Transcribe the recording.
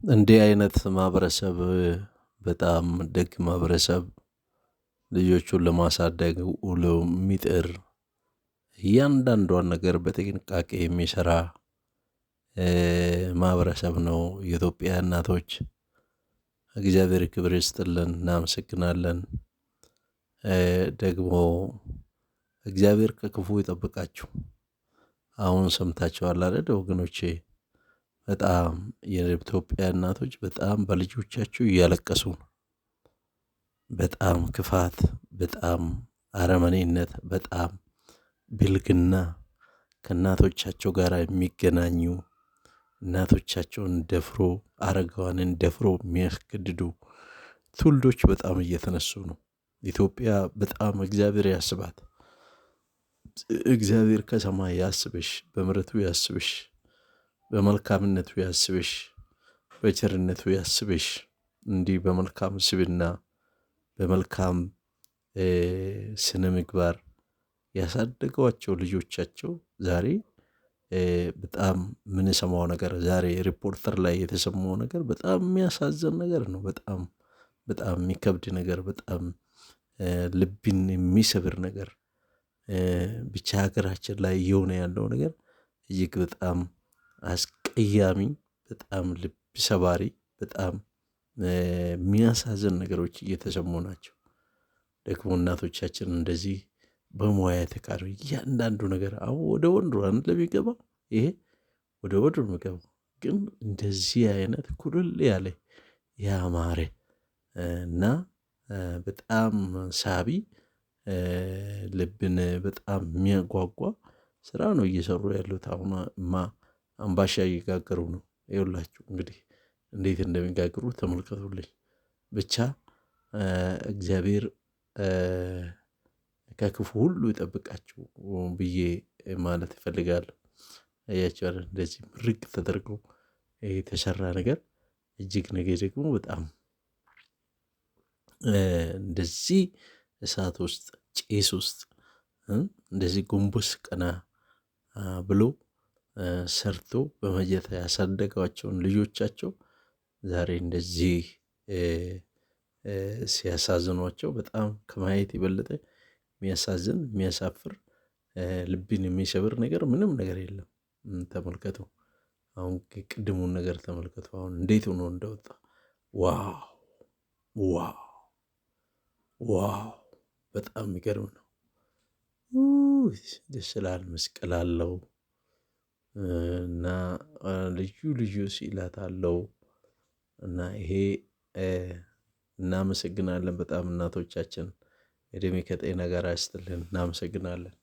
እንዲህ አይነት ማህበረሰብ በጣም ደግ ማህበረሰብ ልጆቹን ለማሳደግ ውሎ የሚጥር እያንዳንዷን ነገር በጥንቃቄ የሚሰራ ማህበረሰብ ነው። የኢትዮጵያ እናቶች እግዚአብሔር ክብር ይስጥልን፣ እናመሰግናለን። ደግሞ እግዚአብሔር ከክፉ ይጠብቃችሁ። አሁን ሰምታችኋል አይደል ወገኖቼ? በጣም የኢትዮጵያ እናቶች በጣም በልጆቻቸው እያለቀሱ ነው። በጣም ክፋት፣ በጣም አረመኔነት፣ በጣም ብልግና ከእናቶቻቸው ጋር የሚገናኙ እናቶቻቸውን ደፍሮ አረጋውያንን ደፍሮ የሚያስገድዱ ትውልዶች በጣም እየተነሱ ነው። ኢትዮጵያ በጣም እግዚአብሔር ያስባት። እግዚአብሔር ከሰማይ ያስብሽ፣ በምሕረቱ ያስብሽ፣ በመልካምነቱ ያስብሽ፣ በቸርነቱ ያስብሽ። እንዲህ በመልካም ስብዕና በመልካም ስነ ምግባር ያሳደጓቸው ልጆቻቸው ዛሬ በጣም የምንሰማው ነገር ዛሬ ሪፖርተር ላይ የተሰማው ነገር በጣም የሚያሳዝን ነገር ነው። በጣም በጣም የሚከብድ ነገር፣ በጣም ልብን የሚሰብር ነገር፣ ብቻ ሀገራችን ላይ እየሆነ ያለው ነገር እጅግ በጣም አስቀያሚ፣ በጣም ልብ ሰባሪ፣ በጣም የሚያሳዝን ነገሮች እየተሰሙ ናቸው። ደግሞ እናቶቻችን እንደዚህ በሙያ የተካሩ እያንዳንዱ ነገር አሁን ወደ ወንዱ አንድ ለሚገባ ይሄ ወደ ወንዱ የሚገባው ግን እንደዚህ አይነት ኩልል ያለ ያማረ እና በጣም ሳቢ ልብን በጣም የሚያጓጓ ስራ ነው እየሰሩ ያሉት። አሁን አምባሻ እየጋገሩ ነው። ይኸውላችሁ እንግዲህ እንዴት እንደሚጋግሩ ተመልከቱልኝ። ብቻ እግዚአብሔር ከክፉ ሁሉ ይጠብቃችሁ ብዬ ማለት እፈልጋለሁ። አያችሁ አይደል? እንደዚህ ምርቅ ተደርጎ የተሰራ ነገር እጅግ ነገ ደግሞ በጣም እንደዚህ እሳት ውስጥ ጭስ ውስጥ እንደዚህ ጎንበስ ቀና ብሎ ሰርቶ በመጀት ያሳደጓቸውን ልጆቻቸው ዛሬ እንደዚህ ሲያሳዝኗቸው በጣም ከማየት የበለጠ የሚያሳዝን የሚያሳፍር ልብን የሚሰብር ነገር ምንም ነገር የለም። ተመልከቱ። አሁን ቅድሙን ነገር ተመልከቱ። አሁን እንዴት ሆኖ እንደወጣ ዋው ዋው ዋው! በጣም የሚገርም ነው። ደስ ይላል። መስቀል አለው እና ልዩ ልዩ ስዕላት አለው እና ይሄ እናመሰግናለን በጣም እናቶቻችን እድሜ ከጤና ጋር ያስጥልን። እናመሰግናለን።